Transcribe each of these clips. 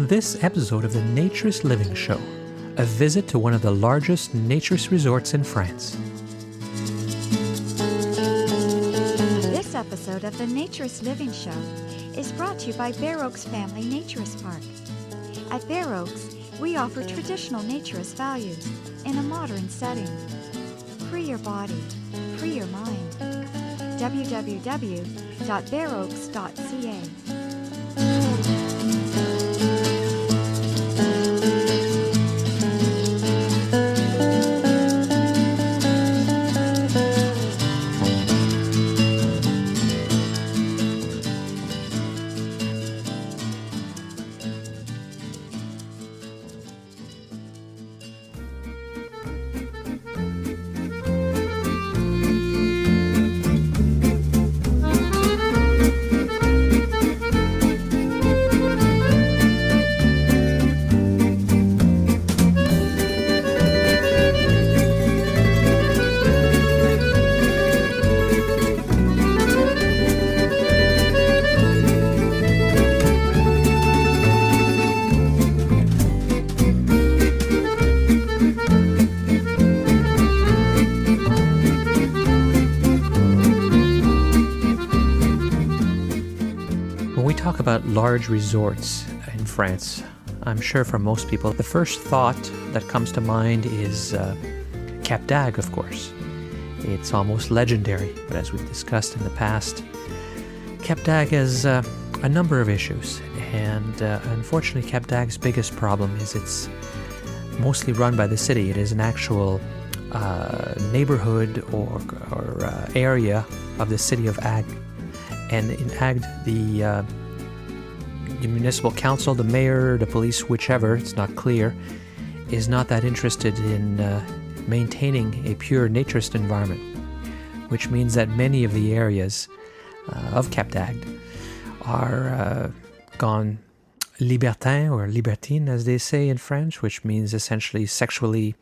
On this episode of the Naturist Living Show, a visit to one of the largest naturist resorts in France. This episode of the Naturist Living Show is brought to you by Bare Oaks Family Naturist Park. At Bare Oaks, we offer traditional naturist values in a modern setting. Free your body, free your mind. www.bareoaks.ca. Talk about large resorts in France. I'm sure for most people, the first thought that comes to mind is Cap d'Agde, of course. It's almost legendary, but as we've discussed in the past, Cap d'Agde has a number of issues, and unfortunately Cap d'Agde's biggest problem is it's mostly run by the city. It is an actual neighborhood or area of the city of Agde. And in Agde, the municipal council, the mayor, the police, whichever, it's not clear, is not that interested in maintaining a pure naturist environment, which means that many of the areas of Cap d'Agde are gone libertin or libertine, as they say in French, which means essentially sexually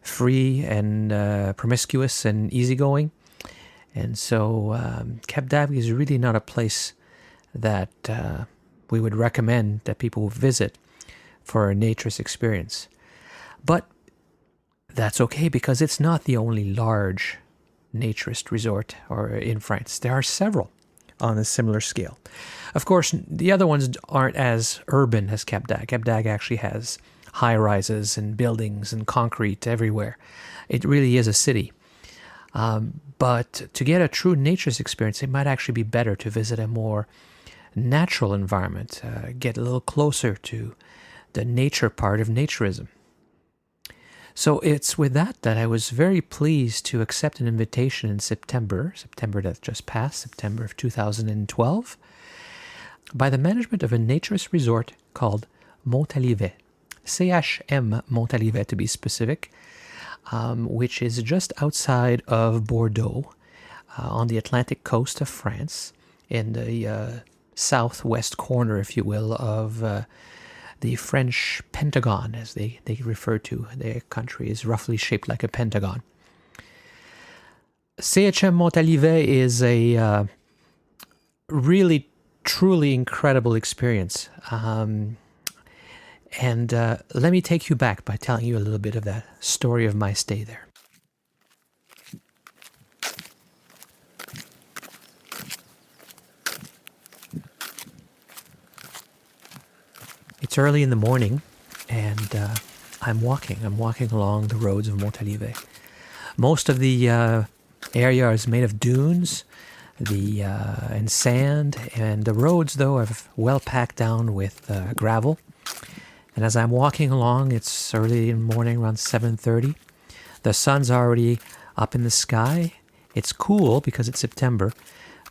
free and promiscuous and easygoing. And so Cap d'Agde is really not a place that we would recommend that people visit for a naturist experience. But that's okay, because it's not the only large naturist resort in France. There are several on a similar scale. Of course, the other ones aren't as urban as Cap d'Agde. Cap d'Agde actually has high-rises and buildings and concrete everywhere. It really is a city. But to get a true naturist experience, it might actually be better to visit a more natural environment, get a little closer to the nature part of naturism. So it's with that I was very pleased to accept an invitation in September that just passed, September of 2012, by the management of a naturist resort called Montalivet, CHM Montalivet to be specific, which is just outside of Bordeaux, on the Atlantic coast of France, in the southwest corner, if you will, of the French Pentagon, as they refer to their country, is roughly shaped like a pentagon. CHM Montalivet is a really, truly incredible experience. And let me take you back by telling you a little bit of that story of my stay there. It's early in the morning, and I'm walking along the roads of Montalivet. Most of the area is made of dunes and sand, and the roads, though, are well packed down with gravel. And as I'm walking along, it's early in the morning, around 7:30. The sun's already up in the sky. It's cool because it's September,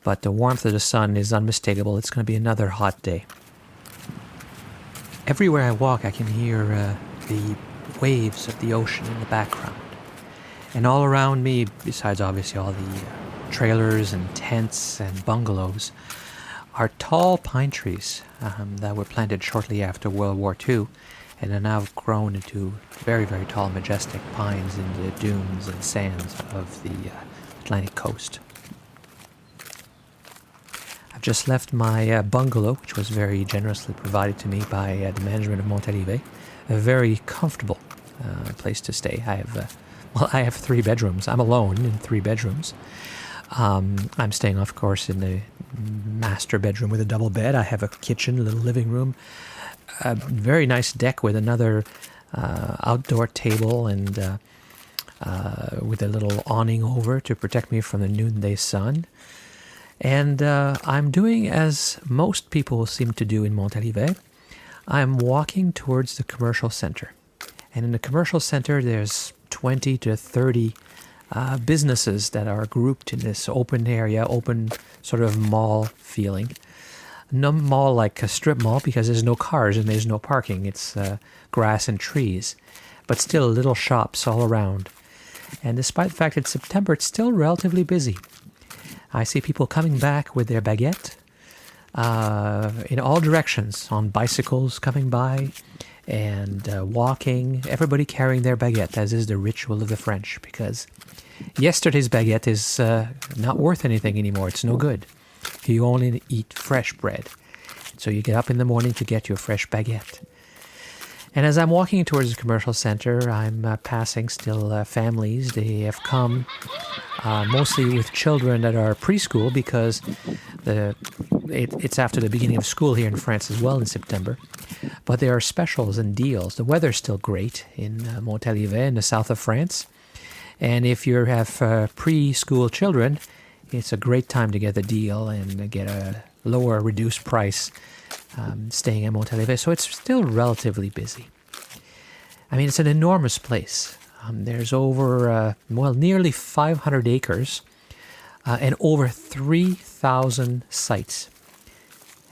but the warmth of the sun is unmistakable. It's going to be another hot day. Everywhere I walk, I can hear the waves of the ocean in the background. And all around me, besides obviously all the trailers and tents and bungalows, are tall pine trees that were planted shortly after World War II and are now grown into very, very tall, majestic pines in the dunes and sands of the Atlantic coast. I've Just left my bungalow, which was very generously provided to me by the management of Montalivet. A very comfortable place to stay. I have 3 bedrooms. I'm alone in 3 bedrooms. I'm staying, of course, in the master bedroom with a double bed. I have a kitchen, a little living room, a very nice deck with another outdoor table and with a little awning over to protect me from the noonday sun. And I'm doing as most people seem to do in Montalivet. I'm walking towards the commercial center. And in the commercial center, there's 20 to 30 businesses that are grouped in this open area, open sort of mall feeling. No mall like a strip mall because there's no cars and there's no parking. It's grass and trees, but still little shops all around. And despite the fact it's September, it's still relatively busy. I see people coming back with their baguette in all directions, on bicycles coming by and walking, everybody carrying their baguette, as is the ritual of the French, because yesterday's baguette is not worth anything anymore. It's no good. You only eat fresh bread. So you get up in the morning to get your fresh baguette. And as I'm walking towards the commercial center, I'm passing still families. They have come mostly with children that are preschool because it's after the beginning of school here in France as well in September. But there are specials and deals. The weather's still great in Montalivet in the south of France. And if you have preschool children, it's a great time to get the deal and get a lower, reduced price staying in Montalivet. So it's still relatively busy. I mean, it's an enormous place. There's over, nearly 500 acres and over 3,000 sites.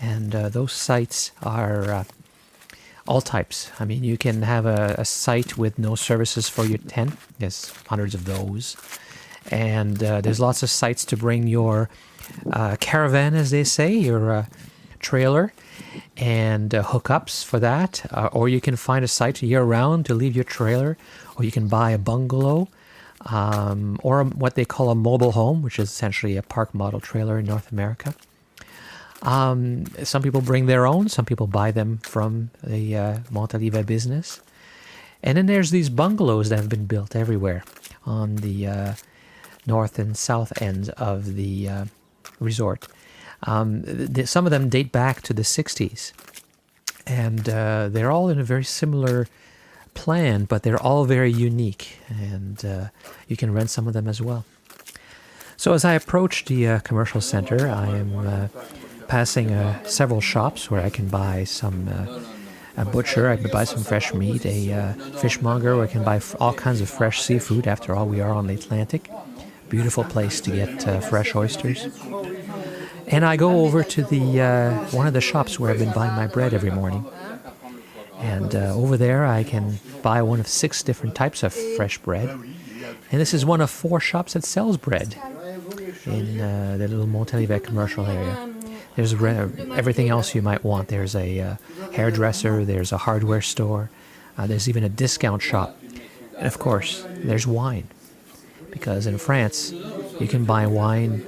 And those sites are all types. I mean, you can have a site with no services for your tent. There's hundreds of those. And there's lots of sites to bring your caravan, as they say, your trailer, and hookups for that. Or you can find a site year-round to leave your trailer, or you can buy a bungalow, or what they call a mobile home, which is essentially a park model trailer in North America. Some people bring their own. Some people buy them from the Montalivet business. And then there's these bungalows that have been built everywhere on the north and south ends of the resort. Some of them date back to the 60s. And they're all in a very similar plan, but they're all very unique. And you can rent some of them as well. So as I approach the commercial center, I am passing several shops where I can buy some a butcher, I can buy some fresh meat, a fishmonger where I can buy all kinds of fresh seafood. After all, we are on the Atlantic. Beautiful place to get fresh oysters. And I go over to the one of the shops where I've been buying my bread every morning. And over there I can buy one of 6 different types of fresh bread. And this is one of 4 shops that sells bread in the little Montalivet commercial area. There's everything else you might want. There's a hairdresser, there's a hardware store, there's even a discount shop. And of course, there's wine. Because in France, you can buy wine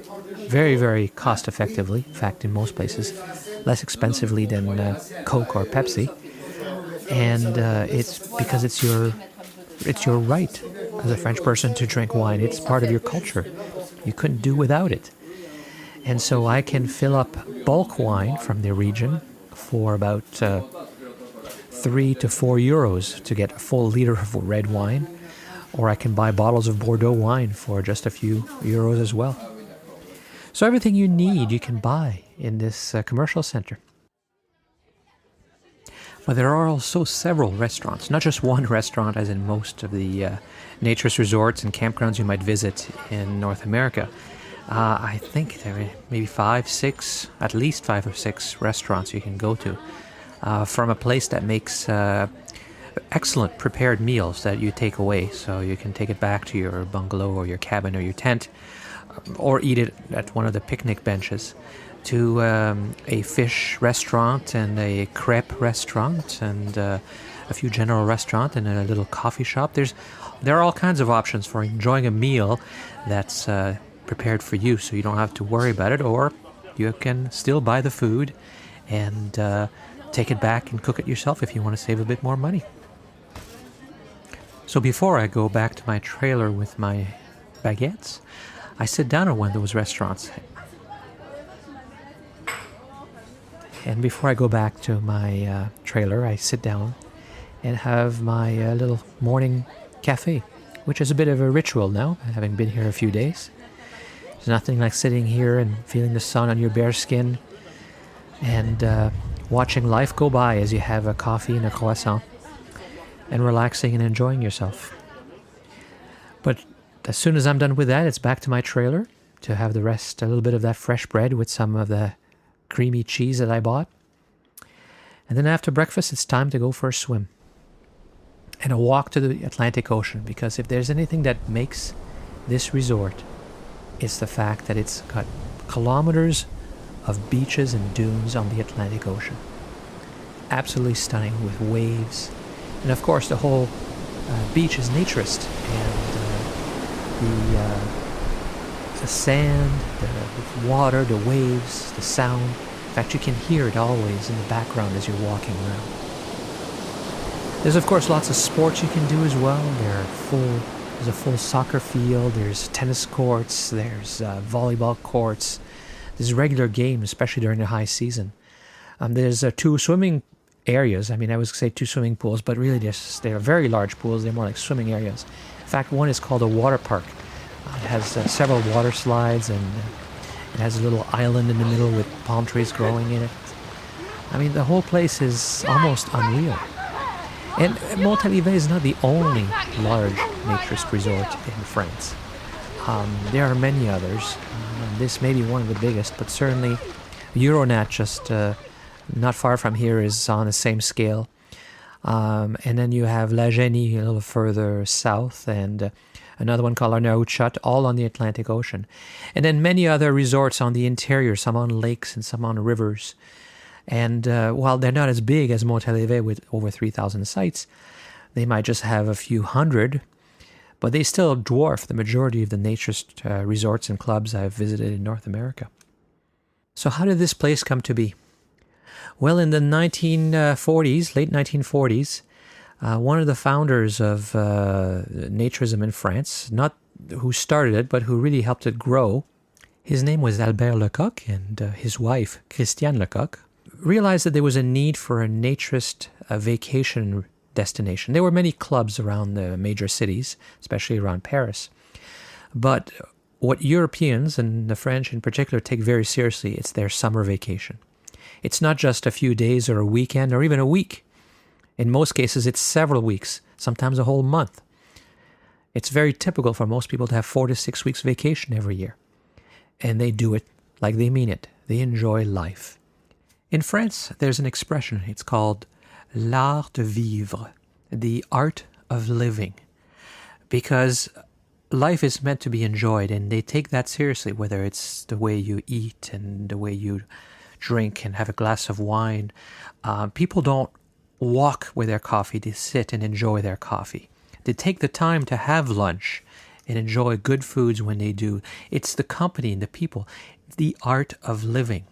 very, very cost effectively. In fact, in most places, less expensively than Coke or Pepsi. And it's because it's your right as a French person to drink wine. It's part of your culture. You couldn't do without it. And so I can fill up bulk wine from the region for about 3 to 4 euros to get a full liter of red wine. Or I can buy bottles of Bordeaux wine for just a few euros as well. So everything you need you can buy in this commercial center. But there are also several restaurants, not just one restaurant as in most of the naturist resorts and campgrounds you might visit in North America. I think there are maybe 5, 6, at least 5 or 6 restaurants you can go to from a place that makes excellent prepared meals that you take away. So you can take it back to your bungalow or your cabin or your tent or eat it at one of the picnic benches, to a fish restaurant and a crepe restaurant and a few general restaurants and a little coffee shop. There are all kinds of options for enjoying a meal that's prepared for you, so you don't have to worry about it, or You can still buy the food and take it back and cook it yourself if you want to save a bit more money. So before I go back to my trailer with my baguettes, I sit down at one of those restaurants. And before I go back to my trailer, I sit down and have my little morning cafe, which is a bit of a ritual now, having been here a few days. There's nothing like sitting here and feeling the sun on your bare skin and watching life go by as you have a coffee and a croissant and relaxing and enjoying yourself. But as soon as I'm done with that, it's back to my trailer to have the rest, a little bit of that fresh bread with some of the creamy cheese that I bought. And then after breakfast, it's time to go for a swim and a walk to the Atlantic Ocean, because if there's anything that makes this resort, it's the fact that it's got kilometers of beaches and dunes on the Atlantic Ocean. Absolutely stunning with waves. And of course, the whole beach is naturist, and the sand, the water, the waves, the sound. In fact, you can hear it always in the background as you're walking around. There's of course lots of sports you can do as well. There's a full soccer field. There's tennis courts. There's volleyball courts. There's regular games, especially during the high season. There's 2 swimming areas. I mean, I would say 2 swimming pools, but really they're very large pools. They're more like swimming areas. In fact, one is called a water park. It has several water slides, and it has a little island in the middle with palm trees growing in it. I mean, the whole place is almost unreal. And Montalivet is not the only large naturist resort in France. There are many others. This may be one of the biggest, but certainly Euronat, just not far from here, is on the same scale. And then you have La Génie a little further south, and another one called Naturist, all on the Atlantic Ocean. And then many other resorts on the interior, some on lakes and some on rivers. And while they're not as big as Montalivet with over 3,000 sites, they might just have a few hundred, but they still dwarf the majority of the naturist resorts and clubs I've visited in North America. So how did this place come to be? Well, in the 1940s, late 1940s, one of the founders of naturism in France, not who started it, but who really helped it grow, his name was Albert Lecoq, and his wife, Christiane Lecoq, realized that there was a need for a naturist vacation destination. There were many clubs around the major cities, especially around Paris. But what Europeans, and the French in particular, take very seriously, it's their summer vacation. It's not just a few days or a weekend or even a week. In most cases, it's several weeks, sometimes a whole month. It's very typical for most people to have 4 to 6 weeks vacation every year. And they do it like they mean it. They enjoy life. In France, there's an expression. It's called l'art de vivre, the art of living. Because life is meant to be enjoyed, and they take that seriously, whether it's the way you eat and the way you drink and have a glass of wine. People don't walk with their coffee. They sit and enjoy their coffee. They take the time to have lunch and enjoy good foods when they do. It's the company and the people, the art of living.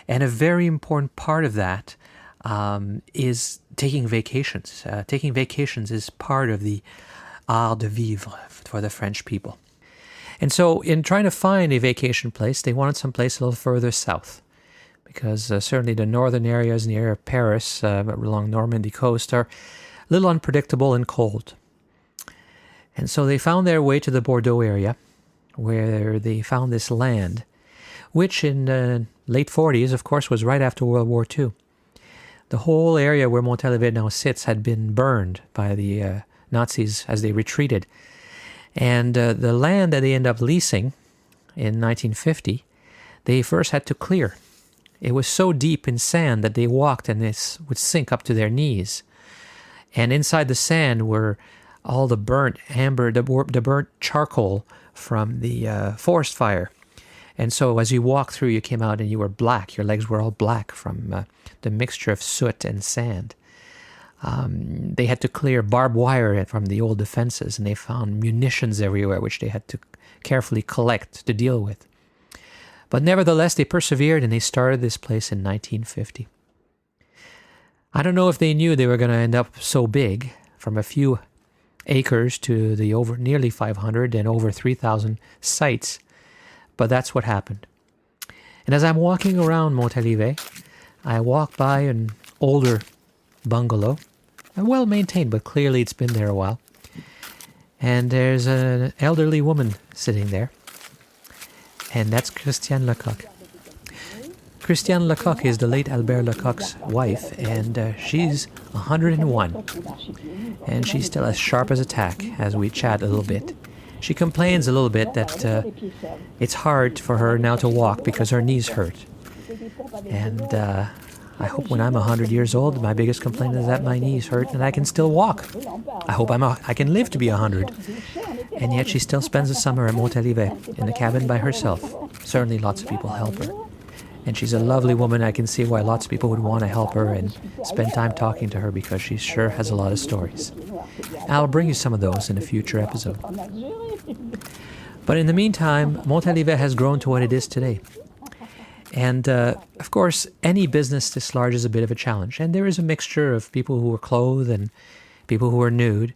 And a very important part of that is taking vacations. Taking vacations is part of the art de vivre for the French people. And so in trying to find a vacation place, they wanted some place a little further south, because certainly the northern areas near Paris, along Normandy coast, are a little unpredictable and cold. And so they found their way to the Bordeaux area, where they found this land, which in the late 40s, of course, was right after World War II. The whole area where Montalivet now sits had been burned by the Nazis as they retreated. And the land that they ended up leasing in 1950, they first had to clear. It was so deep in sand that they walked and this would sink up to their knees. And inside the sand were all the burnt amber, the burnt charcoal from the forest fire. And so as you walked through, you came out and you were black. Your legs were all black from the mixture of soot and sand. They had to clear barbed wire from the old defenses, and they found munitions everywhere, which they had to carefully collect to deal with. But nevertheless, they persevered and they started this place in 1950. I don't know if they knew they were going to end up so big, from a few acres to the over nearly 500 and over 3,000 sites, but that's what happened. And as I'm walking around Montalivet, I walk by an older bungalow, well maintained, but clearly it's been there a while. And there's an elderly woman sitting there, and that's Christiane Lecoq. Christiane Lecoq is the late Albert Lecoq's wife, and she's 101. And she's still as sharp as a tack as we chat a little bit. She complains a little bit that it's hard for her now to walk because her knees hurt. And I hope when I'm 100 years old, my biggest complaint is that my knees hurt and I can still walk. I hope I can live to be 100. And yet she still spends the summer at Montalivet in a cabin by herself. Certainly lots of people help her. And she's a lovely woman. I can see why lots of people would want to help her and spend time talking to her because she sure has a lot of stories. I'll bring you some of those in a future episode. But in the meantime, Montalivet has grown to what it is today. And of course, any business this large is a bit of a challenge. And there is a mixture of people who are clothed and people who are nude.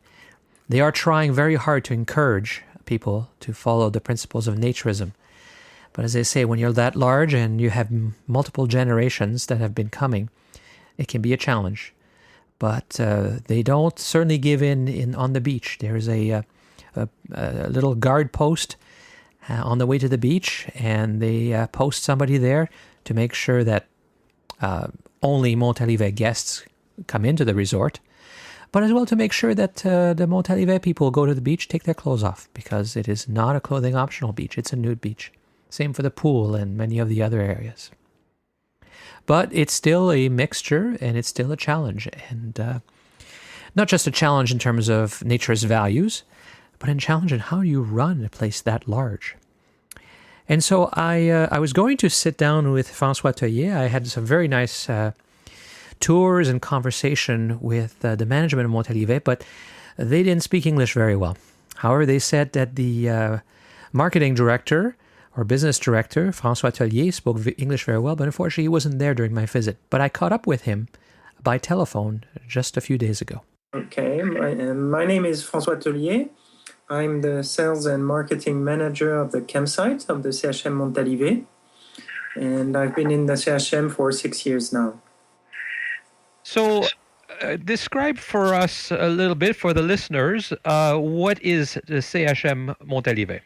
They are trying very hard to encourage people to follow the principles of naturism. But as I say, when you're that large and you have multiple generations that have been coming, it can be a challenge. But they don't certainly give in on the beach. There's a little guard post on the way to the beach, and they post somebody there to make sure that only Montalivet guests come into the resort, but as well to make sure that the Montalivet people go to the beach, take their clothes off, because it is not a clothing optional beach. It's a nude beach. Same for the pool and many of the other areas. But it's still a mixture, and it's still a challenge. And not just a challenge in terms of naturist values, but a challenge in how you run a place that large. And so I was going to sit down with François Tellier. I had some very nice tours and conversation with the management of Montalivet, but they didn't speak English very well. However, they said that the marketing director or business director, François Tellier, spoke English very well, but unfortunately he wasn't there during my visit. But I caught up with him by telephone just a few days ago. Okay, my name is François Tellier. I'm the sales and marketing manager of the campsite of the CHM Montalivet, and I've been in the CHM for 6 years now. So, describe for us a little bit, for the listeners, what is the CHM Montalivet?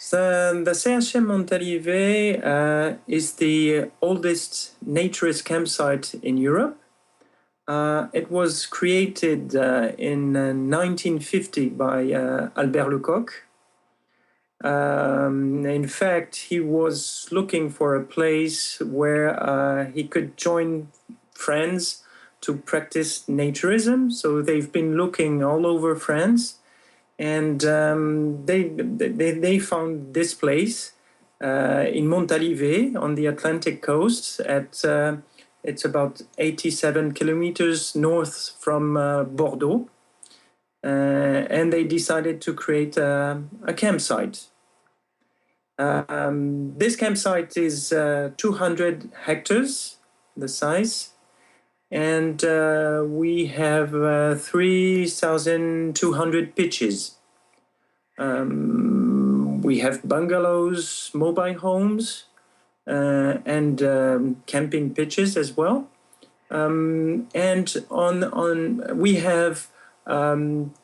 So the CHM Montalivet is the oldest naturist campsite in Europe. It was created in 1950 by Albert Lecoq. In fact, he was looking for a place where he could join friends to practice naturism. So they've been looking all over France, and they found this place in Montalivet on the Atlantic coast at it's about 87 kilometers north from Bordeaux. And they decided to create a campsite. This campsite is 200 hectares, the size. And we have 3,200 pitches. We have bungalows, mobile homes, and camping pitches as well. And we have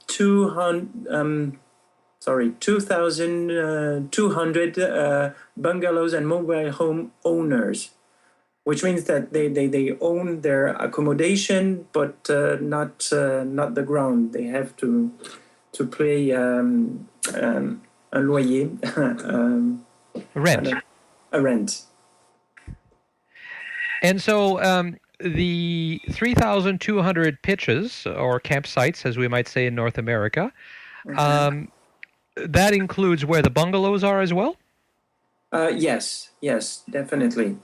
2,200 bungalows and mobile home owners, which means that they own their accommodation, but not the ground. They have to pay a loyer, rent. A rent. And so the 3,200 pitches, or campsites, as we might say in North America, that includes where the bungalows are as well? Yes, definitely.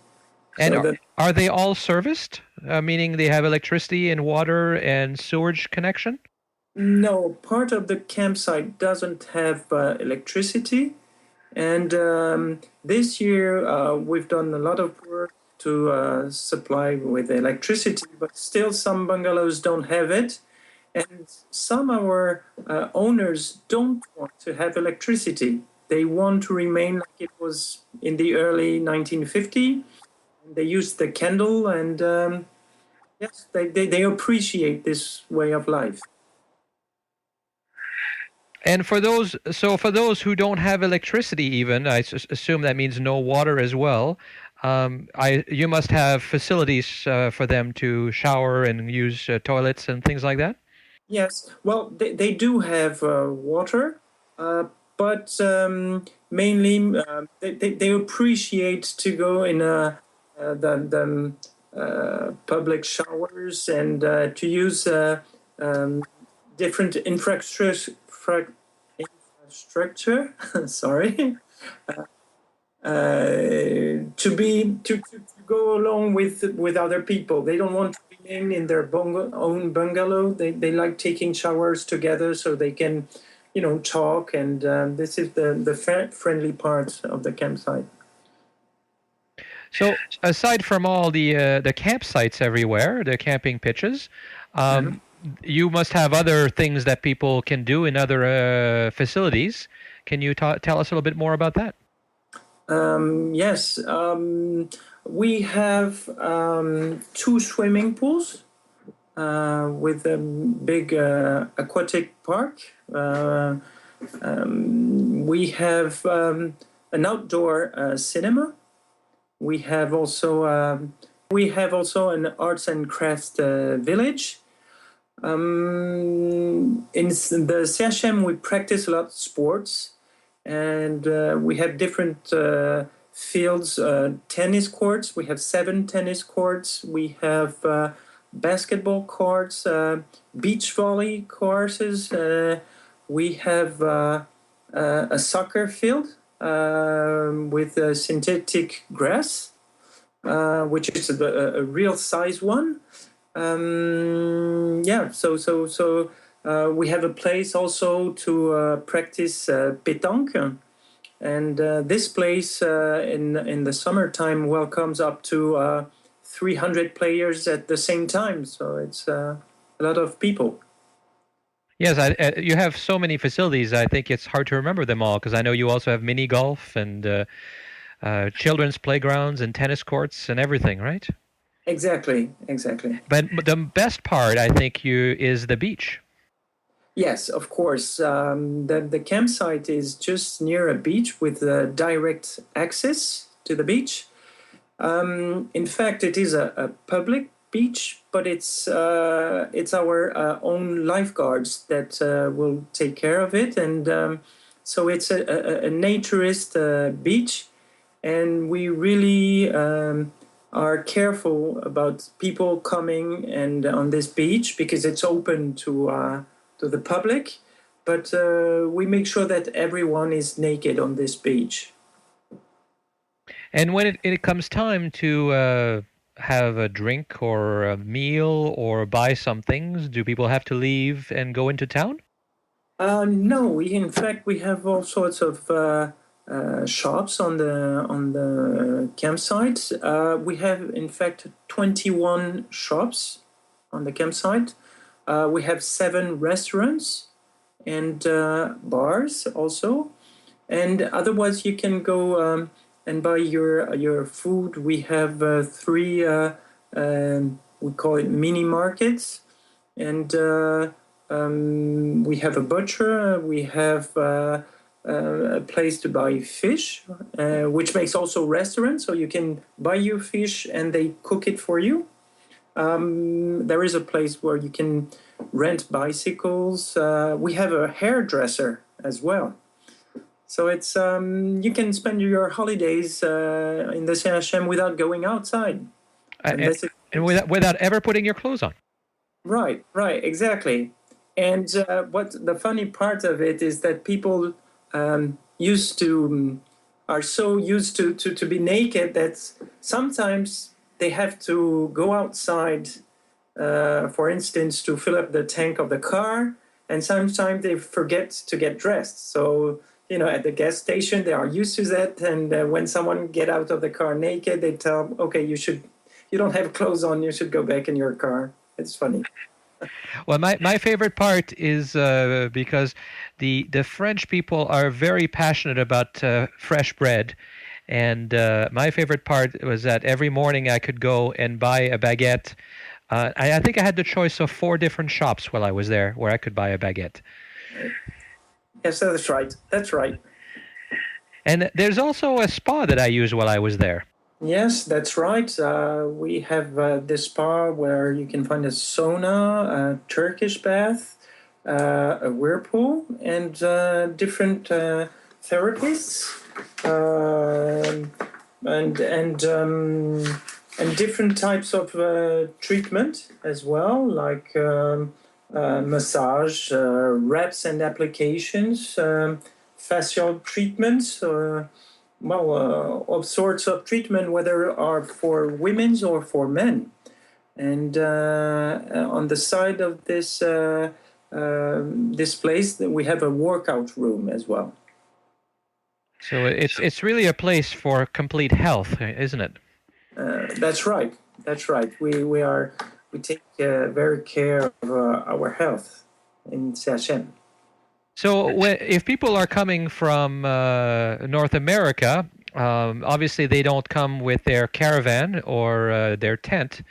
And So are they all serviced, meaning they have electricity and water and sewage connection? no, part of the campsite doesn't have electricity, And this year, we've done a lot of work to supply with electricity, but still some bungalows don't have it. And some of our owners don't want to have electricity. They want to remain like it was in the early 1950s. They use the candle, and yes, they appreciate this way of life. And for those who don't have electricity, even assume that means no water as well. You must have facilities for them to shower and use toilets and things like that. Yes, well, they do have water, but mainly they appreciate to go in the public showers and to use different infrastructure. Sorry. To go along with other people. They don't want to remain in their own bungalow. They like taking showers together so they can, talk. And this is the friendly part of the campsite. So aside from all the campsites everywhere, the camping pitches, you must have other things that people can do in other facilities. Can you tell us a little bit more about that? Yes, we have 2 swimming pools with a big aquatic park. We have an outdoor cinema. We have also an arts and crafts village. In the CHM, we practice a lot of sports. And we have different fields, tennis courts. We have 7 tennis courts. We have basketball courts, beach volley courses. We have a soccer field with synthetic grass, which is a real size one. We have a place also to practice pétanque, and this place in the summertime welcomes up to 300 players at the same time. So it's a lot of people. Yes, you have so many facilities. I think it's hard to remember them all because I know you also have mini golf and children's playgrounds and tennis courts and everything, right? Exactly. But the best part, I think, is the beach. Yes, of course. The campsite is just near a beach with direct access to the beach. In fact, it is a public beach, but it's our own lifeguards that will take care of it. And so it's a naturist beach, and we really are careful about people coming and on this beach because it's open to the public, but we make sure that everyone is naked on this beach. And when it comes time to have a drink or a meal or buy some things, do people have to leave and go into town? No, in fact we have all sorts of shops on the campsite. We have in fact 21 shops on the campsite. We have 7 restaurants and bars also. And otherwise you can go and buy your food. We have 3, we call it mini markets. And we have a butcher. We have a place to buy fish, which makes also restaurants. So you can buy your fish and they cook it for you. There is a place where you can rent bicycles. We have a hairdresser as well. So it's you can spend your holidays in the CHM without going outside. And without ever putting your clothes on. Right, exactly. And what the funny part of it is that people are so used to be naked that sometimes they have to go outside, for instance, to fill up the tank of the car, and sometimes they forget to get dressed. So, at the gas station, they are used to that. And when someone get out of the car naked, they tell, okay, you don't have clothes on, you should go back in your car. It's funny. Well, my favorite part is because the French people are very passionate about fresh bread. And my favorite part was that every morning I could go and buy a baguette. I think I had the choice of 4 different shops while I was there where I could buy a baguette. Yes, that's right. That's right. And there's also a spa that I used while I was there. Yes, that's right. We have this spa where you can find a sauna, a Turkish bath, a whirlpool, and different therapists, and different types of treatment as well, like massage, wraps and applications, facial treatments. All sorts of treatment, whether are for women or for men. And on the side of this place, we have a workout room as well. So it's really a place for complete health, isn't it? That's right. That's right. We take very care of our health in CHM. So if people are coming from North America, obviously they don't come with their caravan or their tent.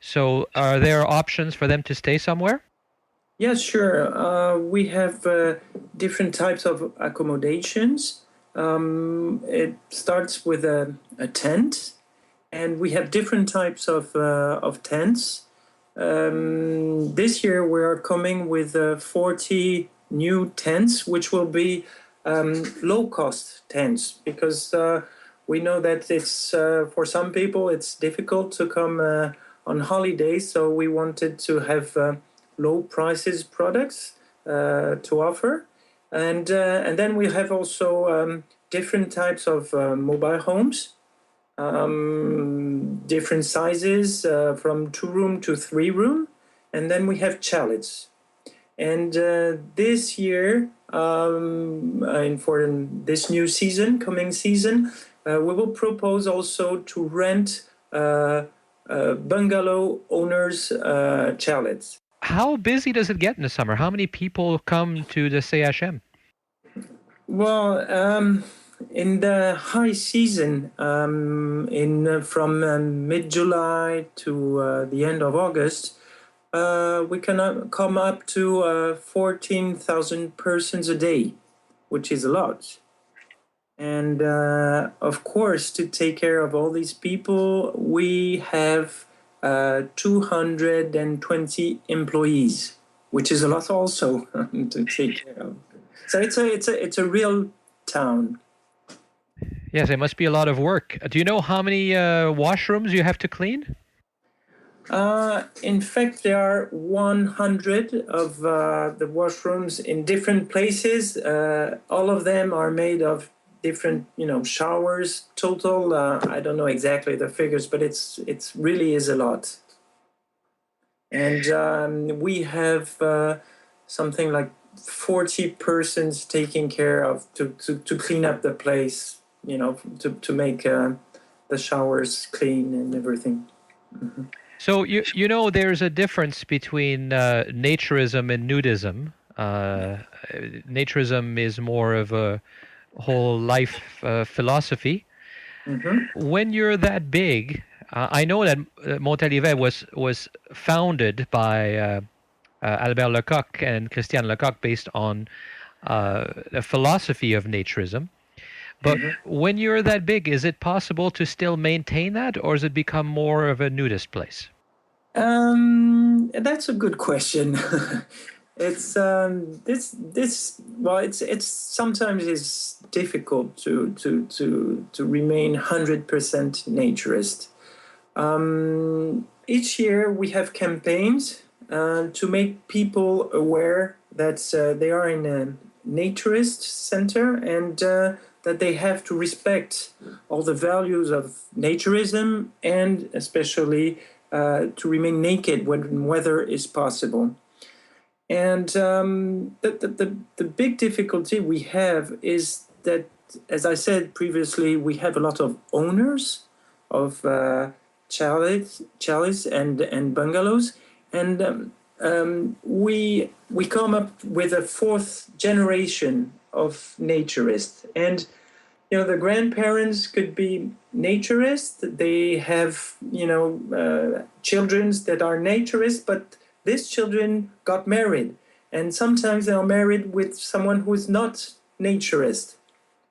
So are there options for them to stay somewhere? Yes, sure. We have different types of accommodations. It starts with a tent, and we have different types of tents. This year we are coming with 40 new tents, which will be low-cost tents, because we know that it's for some people it's difficult to come on holidays, so we wanted to have low prices products to offer, and then we have also different types of mobile homes, different sizes from 2-room to 3-room, and then we have chalets. And this year, and for this new season, coming season, we will propose also to rent bungalow owners' chalets. How busy does it get in the summer? How many people come to the CHM? Well, in the high season, from mid-July to the end of August, we can come up to 14,000 persons a day, which is a lot. And of course, to take care of all these people, we have 220 employees, which is a lot also to take care of. So it's a real town. Yes, it must be a lot of work. Do you know how many washrooms you have to clean? In fact, there are 100 of the washrooms in different places. All of them are made of different, showers. Total, I don't know exactly the figures, but it's really is a lot. And we have something like 40 persons taking care of to clean up the place, to make the showers clean and everything. Mm-hmm. So there's a difference between naturism and nudism. Naturism is more of a whole life philosophy. Mm-hmm. When you're that big, I know that Montalivet was founded by Albert Lecoq and Christiane Lecoq based on a philosophy of naturism. But when you're that big, is it possible to still maintain that, or has it become more of a nudist place? That's a good question. It's it's sometimes it's difficult to remain 100% naturist. Each year we have campaigns to make people aware that they are in a naturist center and that they have to respect all the values of naturism and especially to remain naked when weather is possible. And the big difficulty we have is that, as I said previously, we have a lot of owners of chalets and bungalows, and we come up with a fourth generation of naturists. And the grandparents could be naturists. They have children that are naturists, but these children got married, and sometimes they are married with someone who is not naturist.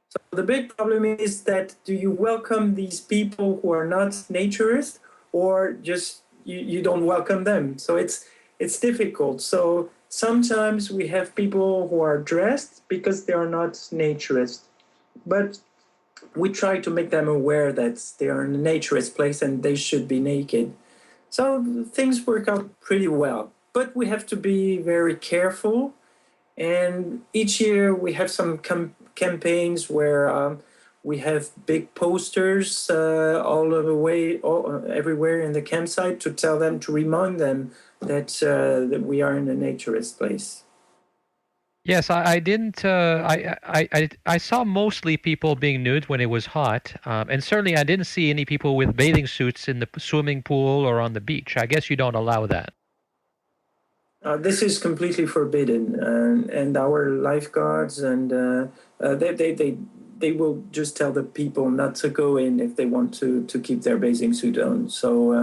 So the big problem is that, do you welcome these people who are not naturist, or just you don't welcome them? So it's difficult. So sometimes we have people who are dressed because they are not naturist, but we try to make them aware that they are in a naturist place and they should be naked. So things work out pretty well, but we have to be very careful. And each year we have some campaigns where we have big posters all over the way, everywhere in the campsite, to tell them, to remind them that we are in a naturist place. Yes, I didn't. I saw mostly people being nude when it was hot, and certainly I didn't see any people with bathing suits in the swimming pool or on the beach. I guess you don't allow that. This is completely forbidden, and our lifeguards and they will just tell the people not to go in if they want to keep their bathing suit on. So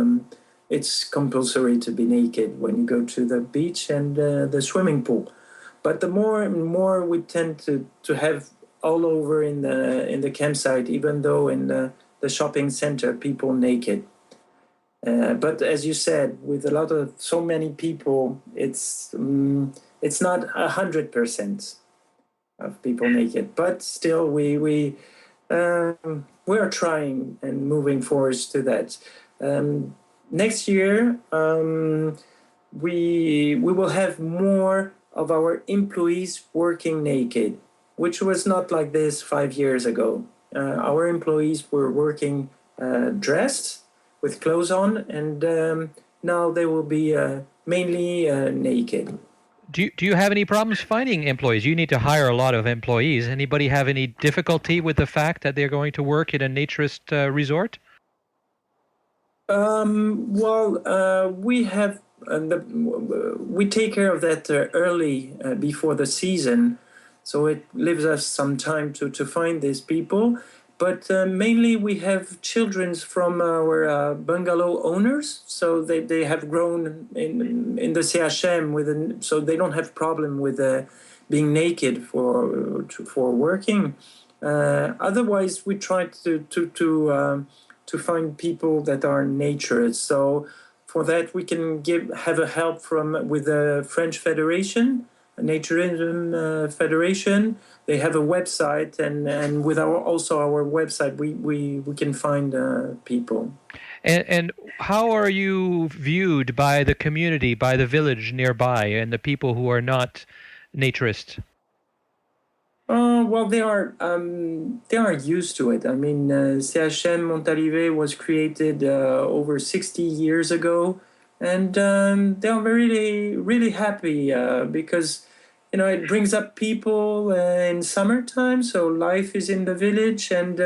it's compulsory to be naked when you go to the beach and the swimming pool. But the more and more we tend to have all over in the campsite, even though in the shopping center, people naked. But as you said, with a lot of so many people, it's not 100% of people naked. But still, we are trying and moving forward to that. Next year, we will have more of our employees working naked, which was not like this 5 years ago. Our employees were working dressed with clothes on, and now they will be mainly naked. Do you have any problems finding employees? You need to hire a lot of employees. Anybody have any difficulty with the fact that they're going to work in a naturist resort? Well, we have we take care of that early before the season, so it leaves us some time to find these people. But mainly we have children from our bungalow owners, so they have grown in the CHM so they don't have problem with being naked for working. Otherwise, we try to find people that are naturists. So for that, we can have a help with the French Federation, Naturism Federation. They have a website, and with our website, we can find people. And how are you viewed by the community, by the village nearby, and the people who are not naturists? Well, they are used to it. I mean, CHM Montalivet was created over 60 years ago, and they are really, really happy because it brings up people in summertime. So life is in the village, and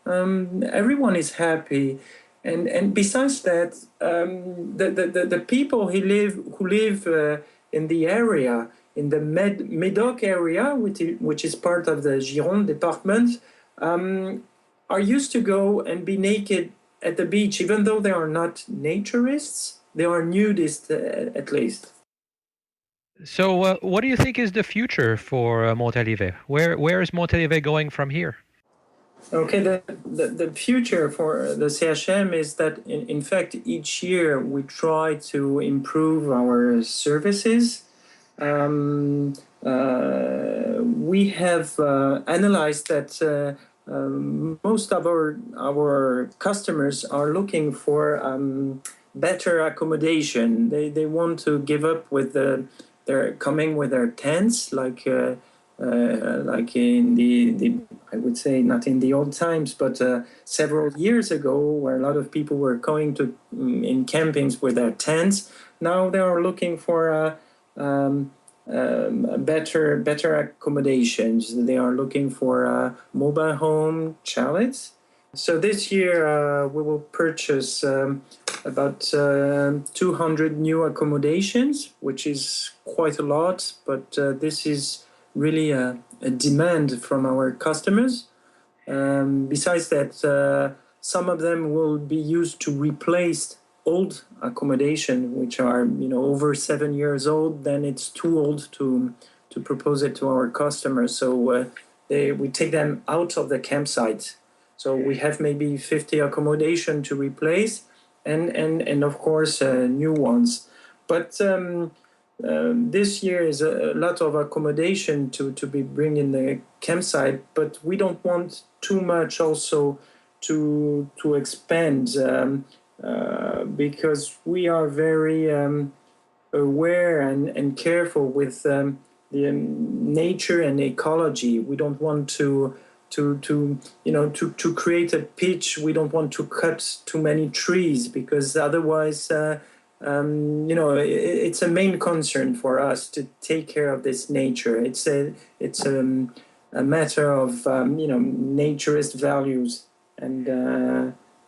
everyone is happy. And besides that, the people who live in the area, in the Médoc area, which is part of the Gironde department, are used to go and be naked at the beach, even though they are not naturists. They are nudists, at least. So what do you think is the future for Montalivet? Where is Montalivet going from here? Okay, the future for the CHM is that, in fact, each year we try to improve our services. We have analyzed that most of our customers are looking for better accommodation. They want to give up with they're coming with their tents, like in the I would say not in the old times, but several years ago, where a lot of people were going in campings with their tents. Now they are looking for better accommodations. They are looking for mobile home chalets. So this year we will purchase about 200 new accommodations, which is quite a lot, but this is really a demand from our customers. Besides that, some of them will be used to replace old accommodation, which are over 7 years old. Then it's too old to propose it to our customers. So we take them out of the campsite. So we have maybe 50 accommodation to replace, and of course new ones. But this year is a lot of accommodation to be bring in the campsite, but we don't want too much also to expand because we are very aware and careful with the nature and ecology. We don't want to create a pitch. We don't want to cut too many trees because otherwise it's a main concern for us to take care of this nature. It's a matter of naturist values, and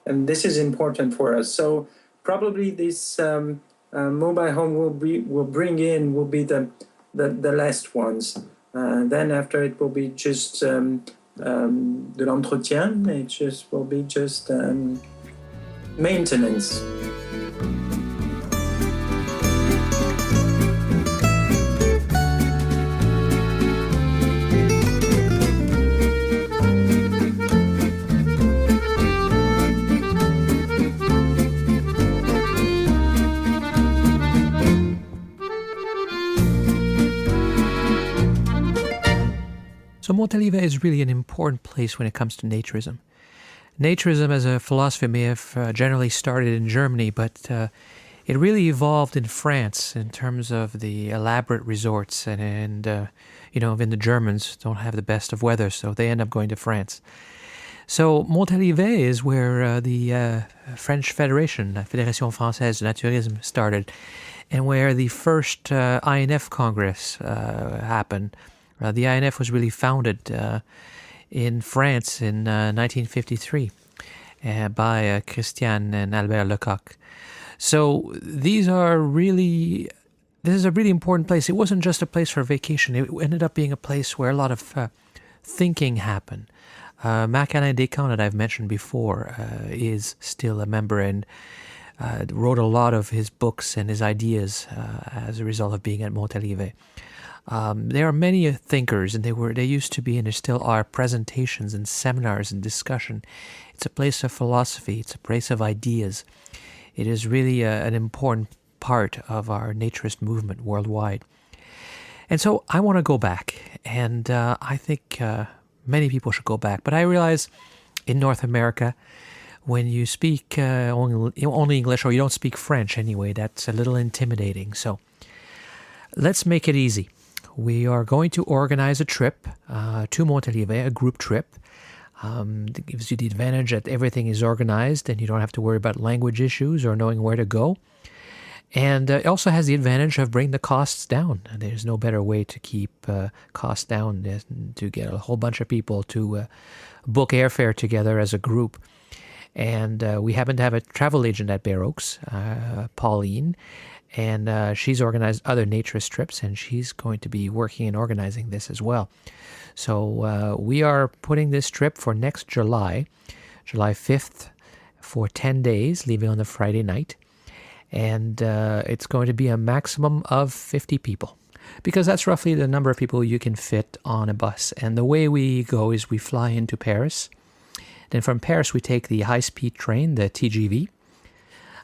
this is important for us. So probably this mobile home will be the last ones. Then after it will be just de l'entretien. It will be just maintenance. So Montalivet is really an important place when it comes to naturism. Naturism as a philosophy may have generally started in Germany, but it really evolved in France in terms of the elaborate resorts, and even the Germans don't have the best of weather, so they end up going to France. So Montalivet is where the French Federation, la Fédération Française de Naturisme, started, and where the first INF Congress happened. The INF was really founded in France in 1953 by Christian and Albert Lecoq. So this is a really important place. It wasn't just a place for vacation. It ended up being a place where a lot of thinking happened. Marc-Alain Descamps, that I've mentioned before, is still a member and wrote a lot of his books and his ideas as a result of being at Montalivet. There are many thinkers, and they used to be, and there still are, presentations and seminars and discussion. It's a place of philosophy. It's a place of ideas. It is really an important part of our naturist movement worldwide. And so I want to go back, and I think many people should go back. But I realize in North America, when you speak only English, or you don't speak French anyway, that's a little intimidating. So let's make it easy. We are going to organize a trip to Montalivet, a group trip. It gives you the advantage that everything is organized and you don't have to worry about language issues or knowing where to go. And it also has the advantage of bringing the costs down. There's no better way to keep costs down than to get a whole bunch of people to book airfare together as a group. And we happen to have a travel agent at Bear Oaks, Pauline, and she's organized other naturist trips, and she's going to be working and organizing this as well. So we are putting this trip for next July 5th, for 10 days, leaving on the Friday night. And it's going to be a maximum of 50 people, because that's roughly the number of people you can fit on a bus. And the way we go is we fly into Paris. Then from Paris, we take the high-speed train, the TGV,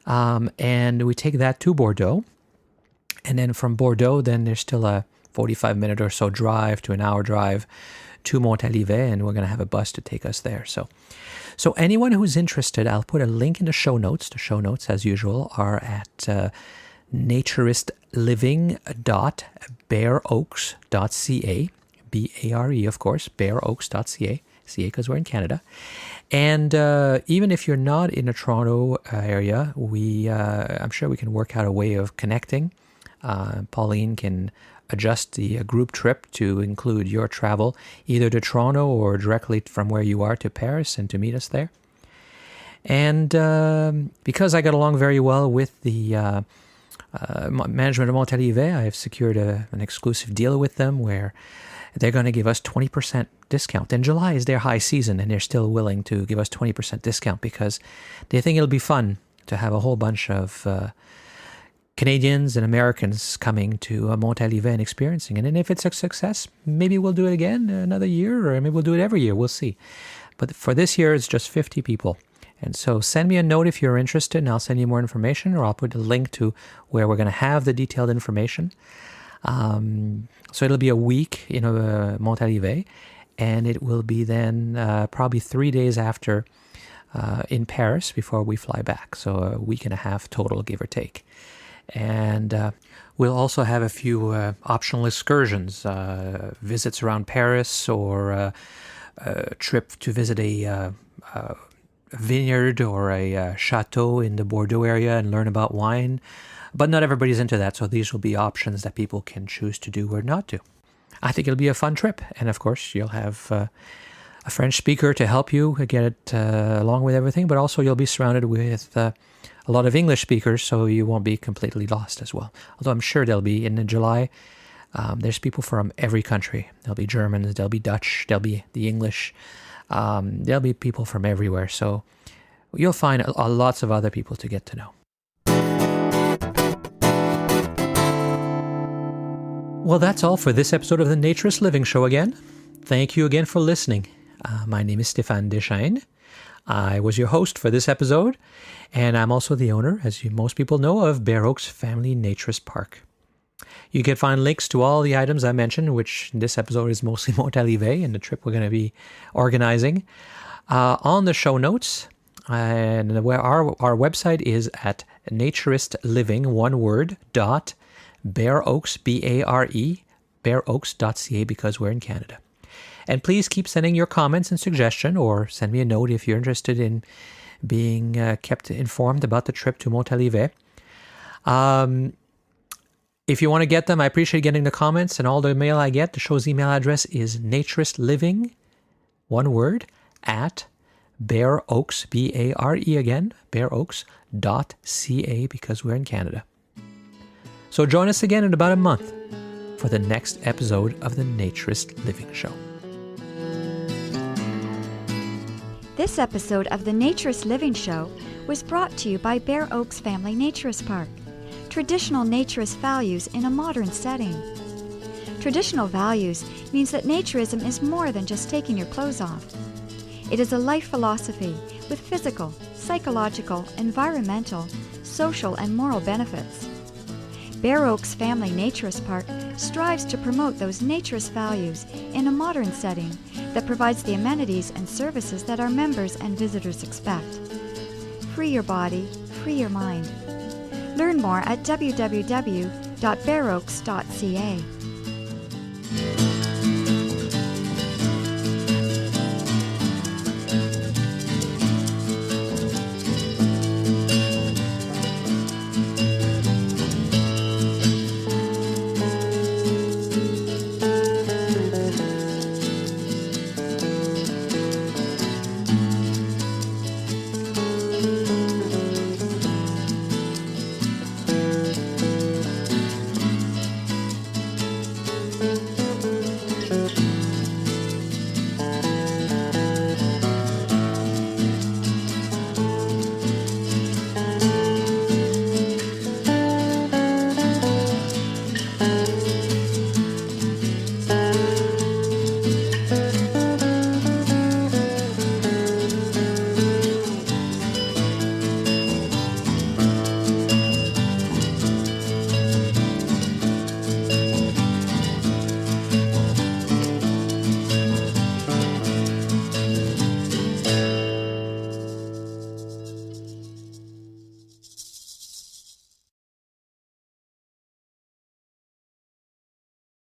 and we take that to Bordeaux. And then from Bordeaux, then there's still a 45-minute or so drive to an hour drive to Montalivet, and we're going to have a bus to take us there. So anyone who's interested, I'll put a link in the show notes. The show notes, as usual, are at naturistliving.bearoaks.ca, B-A-R-E, of course, bearoaks.ca, CA because we're in Canada. And even if you're not in the Toronto area, I'm sure we can work out a way of connecting. Pauline can adjust the group trip to include your travel either to Toronto or directly from where you are to Paris and to meet us there. And because I got along very well with the management of Montalivet, I have secured an exclusive deal with them where they're going to give us 20% discount. And July is their high season, and they're still willing to give us 20% discount because they think it'll be fun to have a whole bunch of Canadians and Americans coming to Montalivet and experiencing it. And if it's a success, maybe we'll do it again another year, or maybe we'll do it every year. We'll see. But for this year, it's just 50 people. And so send me a note if you're interested, and I'll send you more information, or I'll put a link to where we're going to have the detailed information. So it'll be a week in Montalivet, and it will be then probably 3 days after in Paris before we fly back. So a week and a half total, give or take. And we'll also have a few optional excursions, visits around Paris, or a trip to visit a vineyard or a chateau in the Bordeaux area and learn about wine. But not everybody's into that, so these will be options that people can choose to do or not do. I think it'll be a fun trip. And of course, you'll have a French speaker to help you get it along with everything, but also you'll be surrounded with a lot of English speakers, so you won't be completely lost as well. Although I'm sure there'll be, in July, there's people from every country. There'll be Germans, there'll be Dutch, there'll be the English, there'll be people from everywhere. So you'll find lots of other people to get to know. Well, that's all for this episode of the Naturist Living Show again. Thank you again for listening. My name is Stéphane Deschênes. I was your host for this episode, and I'm also the owner, as most people know, of Bear Oaks Family Naturist Park. You can find links to all the items I mentioned, which in this episode is mostly Montalivet and the trip we're going to be organizing, on the show notes. And where our website is at naturistliving, one word, Bear Oaks, B-A-R-E, bearoaks.ca, because we're in Canada. And please keep sending your comments and suggestions, or send me a note if you're interested in being kept informed about the trip to Montalivet. If you want to get them, I appreciate getting the comments and all the mail I get. The show's email address is naturistliving, one word, at Bear Oaks, B-A-R-E again, bearoaks.ca, because we're in Canada. So join us again in about a month for the next episode of the Naturist Living Show. This episode of the Naturist Living Show was brought to you by Bear Oaks Family Naturist Park. Traditional naturist values in a modern setting. Traditional values means that naturism is more than just taking your clothes off. It is a life philosophy with physical, psychological, environmental, social, and moral benefits. Bear Oaks Family Naturist Park strives to promote those naturist values in a modern setting that provides the amenities and services that our members and visitors expect. Free your body, free your mind. Learn more at www.bearoaks.ca.